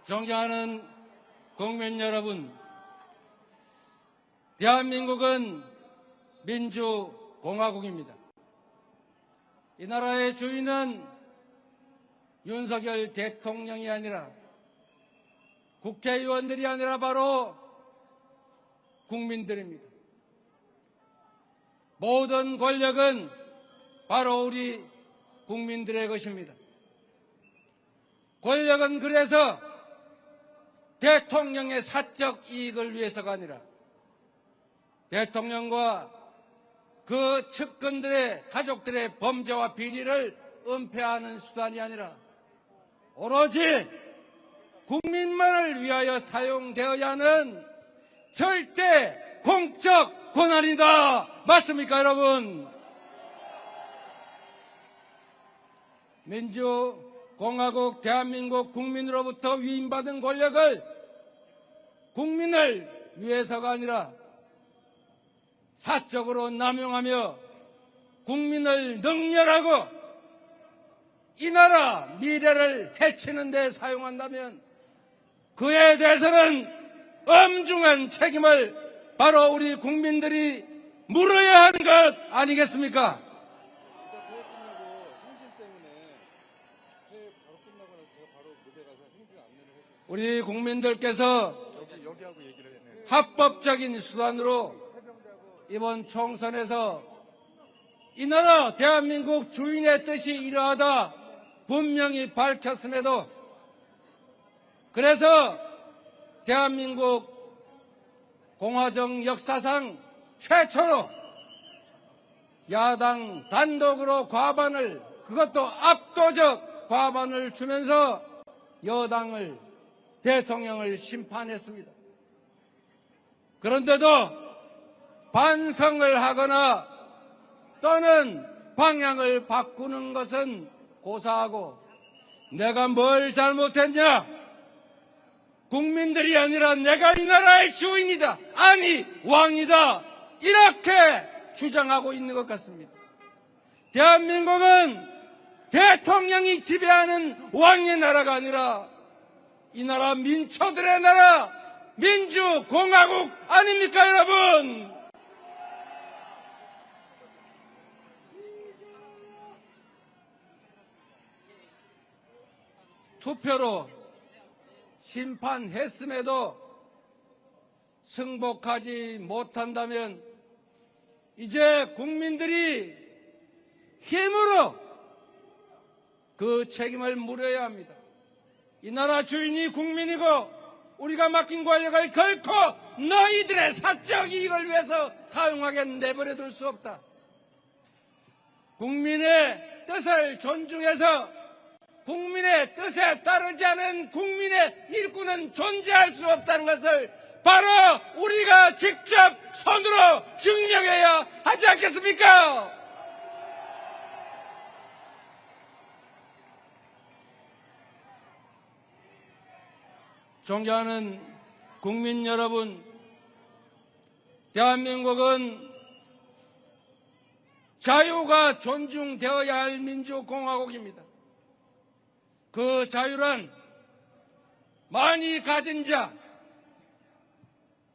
존경하는 국민 여러분, 대한민국은 민주공화국입니다. 이 나라의 주인은 윤석열 대통령이 아니라 국회의원들이 아니라 바로 국민들입니다. 모든 권력은 바로 우리 국민들의 것입니다. 권력은 그래서 대통령의 사적 이익을 위해서가 아니라 대통령과 그 측근들의 가족들의 범죄와 비리를 은폐하는 수단이 아니라 오로지 국민만을 위하여 사용되어야 하는 절대 공적 권한이다. 맞습니까, 여러분? 민주공화국 대한민국 국민으로부터 위임받은 권력을 국민을 위해서가 아니라 사적으로 남용하며 국민을 능멸하고 이 나라 미래를 해치는 데 사용한다면 그에 대해서는 엄중한 책임을 바로 우리 국민들이 물어야 하는 것 아니겠습니까? 우리 국민들께서 합법적인 수단으로 이번 총선에서 이 나라 대한민국 주인의 뜻이 이러하다 분명히 밝혔음에도 그래서 대한민국 공화정 역사상 최초로 야당 단독으로 과반을, 그것도 압도적 과반을 주면서 여당을, 대통령을 심판했습니다. 그런데도 반성을 하거나 또는 방향을 바꾸는 것은 고사하고 내가 뭘 잘못했냐? 국민들이 아니라 내가 이 나라의 주인이다. 아니 왕이다. 이렇게 주장하고 있는 것 같습니다. 대한민국은 대통령이 지배하는 왕의 나라가 아니라 이 나라 민초들의 나라, 민주공화국 아닙니까, 여러분? 투표로 심판했음에도 승복하지 못한다면 이제 국민들이 힘으로 그 책임을 물어야 합니다. 이 나라 주인이 국민이고 우리가 맡긴 권력을 결코 너희들의 사적 이익을 위해서 사용하게 내버려둘 수 없다. 국민의 뜻을 존중해서 국민의 뜻에 따르지 않은 국민의 일꾼은 존재할 수 없다는 것을 바로 우리가 직접 손으로 증명해야 하지 않겠습니까? 존경하는 국민 여러분, 대한민국은 자유가 존중되어야 할 민주공화국입니다. 그 자유란 많이 가진 자,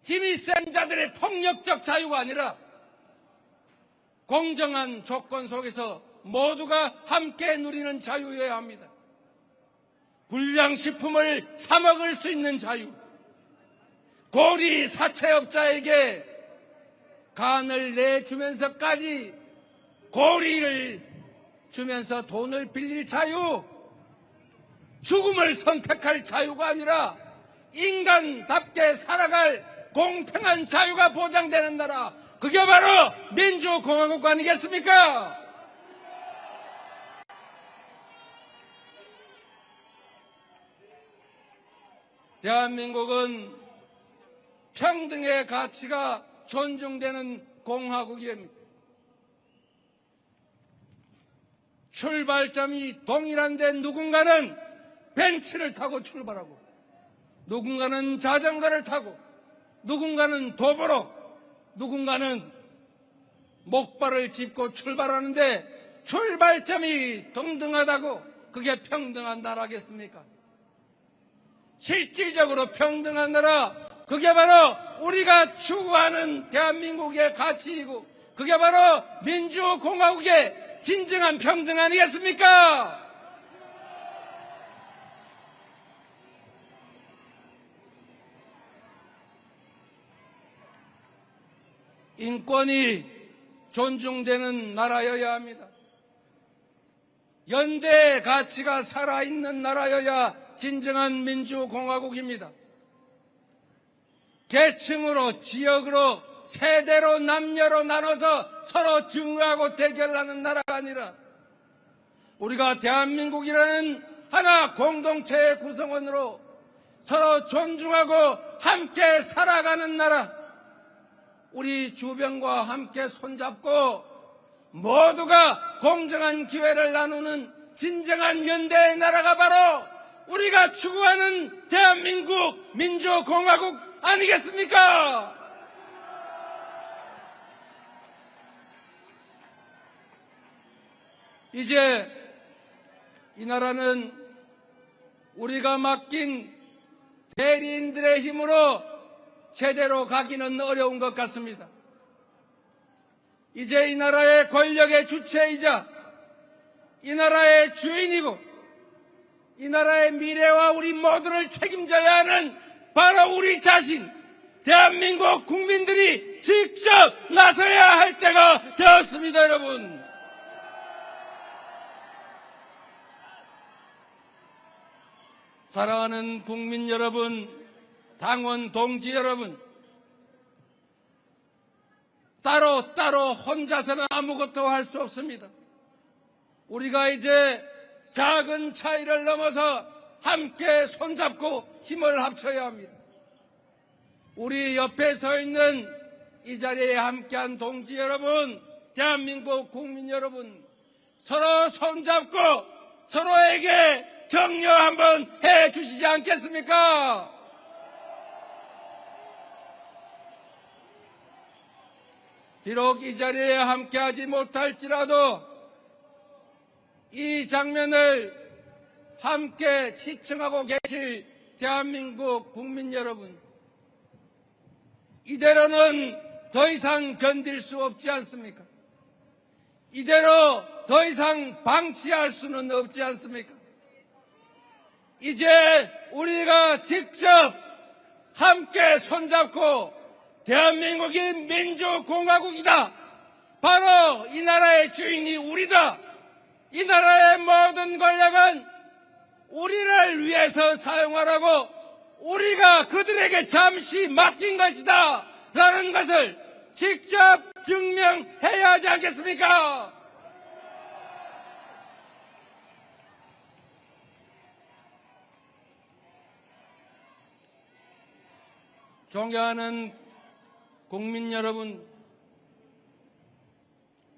힘이 센 자들의 폭력적 자유가 아니라 공정한 조건 속에서 모두가 함께 누리는 자유여야 합니다. 불량식품을 사 먹을 수 있는 자유, 고리 사채업자에게 간을 내주면서까지 고리를 주면서 돈을 빌릴 자유, 죽음을 선택할 자유가 아니라 인간답게 살아갈 공평한 자유가 보장되는 나라, 그게 바로 민주공화국 아니겠습니까? 대한민국은 평등의 가치가 존중되는 공화국입니다. 출발점이 동일한데 누군가는 벤츠를 타고 출발하고 누군가는 자전거를 타고 누군가는 도보로 누군가는 목발을 짚고 출발하는데 출발점이 동등하다고 그게 평등한 나라겠습니까? 실질적으로 평등한 나라, 그게 바로 우리가 추구하는 대한민국의 가치이고 그게 바로 민주공화국의 진정한 평등 아니겠습니까? 인권이 존중되는 나라여야 합니다. 연대의 가치가 살아있는 나라여야 진정한 민주공화국입니다. 계층으로, 지역으로, 세대로, 남녀로 나눠서 서로 증오하고 대결하는 나라가 아니라 우리가 대한민국이라는 하나 공동체의 구성원으로 서로 존중하고 함께 살아가는 나라, 우리 주변과 함께 손잡고 모두가 공정한 기회를 나누는 진정한 연대의 나라가 바로 우리가 추구하는 대한민국 민주공화국 아니겠습니까? 이제 이 나라는 우리가 맡긴 대리인들의 힘으로 제대로 가기는 어려운 것 같습니다. 이제 이 나라의 권력의 주체이자 이 나라의 주인이고 이 나라의 미래와 우리 모두를 책임져야 하는 바로 우리 자신, 대한민국 국민들이 직접 나서야 할 때가 되었습니다, 여러분. 사랑하는 국민 여러분, 당원 동지 여러분, 따로 혼자서는 아무것도 할 수 없습니다. 우리가 이제 작은 차이를 넘어서 함께 손잡고 힘을 합쳐야 합니다. 우리 옆에 서 있는 이 자리에 함께한 동지 여러분, 대한민국 국민 여러분, 서로 손잡고 서로에게 격려 한번 해 주시지 않겠습니까? 비록 이 자리에 함께하지 못할지라도 이 장면을 함께 시청하고 계실 대한민국 국민 여러분, 이대로는 더 이상 견딜 수 없지 않습니까? 이대로 더 이상 방치할 수는 없지 않습니까? 이제 우리가 직접 함께 손잡고 대한민국이 민주공화국이다. 바로 이 나라의 주인이 우리다. 이 나라의 모든 권력은 우리를 위해서 사용하라고 우리가 그들에게 잠시 맡긴 것이다. 라는 것을 직접 증명해야 하지 않겠습니까? 존경하는 국민 여러분,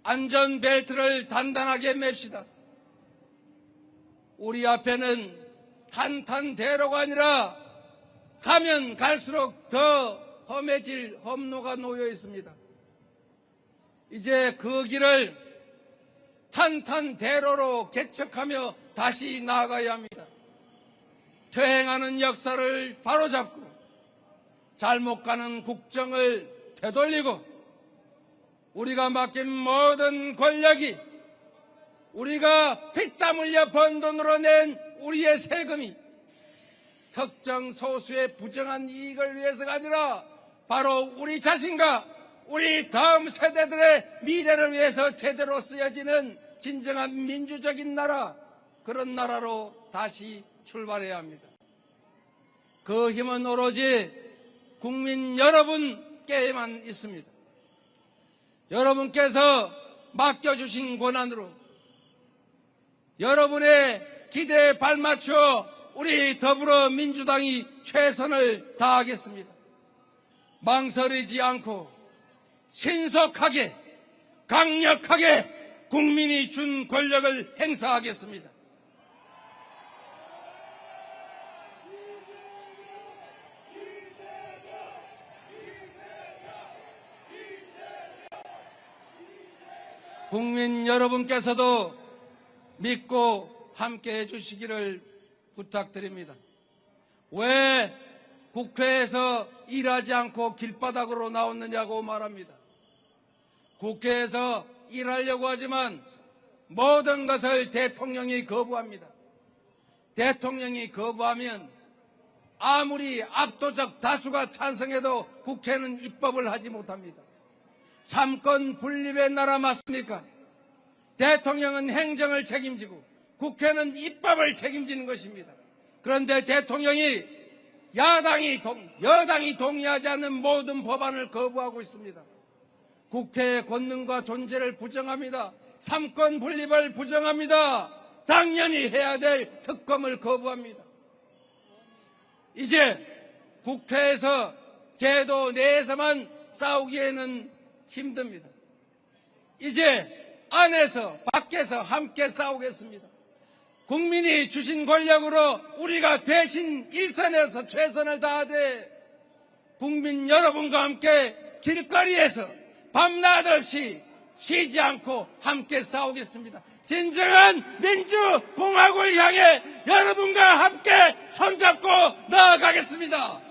안전벨트를 단단하게 맵시다. 우리 앞에는 탄탄대로가 아니라 가면 갈수록 더 험해질 험로가 놓여 있습니다. 이제 그 길을 탄탄대로로 개척하며 다시 나아가야 합니다. 퇴행하는 역사를 바로잡고 잘못 가는 국정을 되돌리고 우리가 맡긴 모든 권력이 우리가 피땀 흘려 번 돈으로 낸 우리의 세금이 특정 소수의 부정한 이익을 위해서가 아니라 바로 우리 자신과 우리 다음 세대들의 미래를 위해서 제대로 쓰여지는 진정한 민주적인 나라, 그런 나라로 다시 출발해야 합니다. 그 힘은 오로지 국민 여러분께만 있습니다. 여러분께서 맡겨주신 권한으로 여러분의 기대에 발맞춰 우리 더불어민주당이 최선을 다하겠습니다. 망설이지 않고 신속하게 강력하게 국민이 준 권력을 행사하겠습니다. 국민 여러분께서도 믿고 함께해 주시기를 부탁드립니다. 왜 국회에서 일하지 않고 길바닥으로 나왔느냐고 말합니다. 국회에서 일하려고 하지만 모든 것을 대통령이 거부합니다. 대통령이 거부하면 아무리 압도적 다수가 찬성해도 국회는 입법을 하지 못합니다. 삼권 분립의 나라 맞습니까? 대통령은 행정을 책임지고 국회는 입법을 책임지는 것입니다. 그런데 대통령이 여당이 동의하지 않는 모든 법안을 거부하고 있습니다. 국회의 권능과 존재를 부정합니다. 삼권 분립을 부정합니다. 당연히 해야 될 특검을 거부합니다. 이제 국회에서 제도 내에서만 싸우기에는 힘듭니다. 이제 안에서 밖에서 함께 싸우겠습니다. 국민이 주신 권력으로 우리가 대신 일선에서 최선을 다하되 국민 여러분과 함께 길거리에서 밤낮 없이 쉬지 않고 함께 싸우겠습니다. 진정한 민주공화국을 향해 여러분과 함께 손잡고 나아가겠습니다.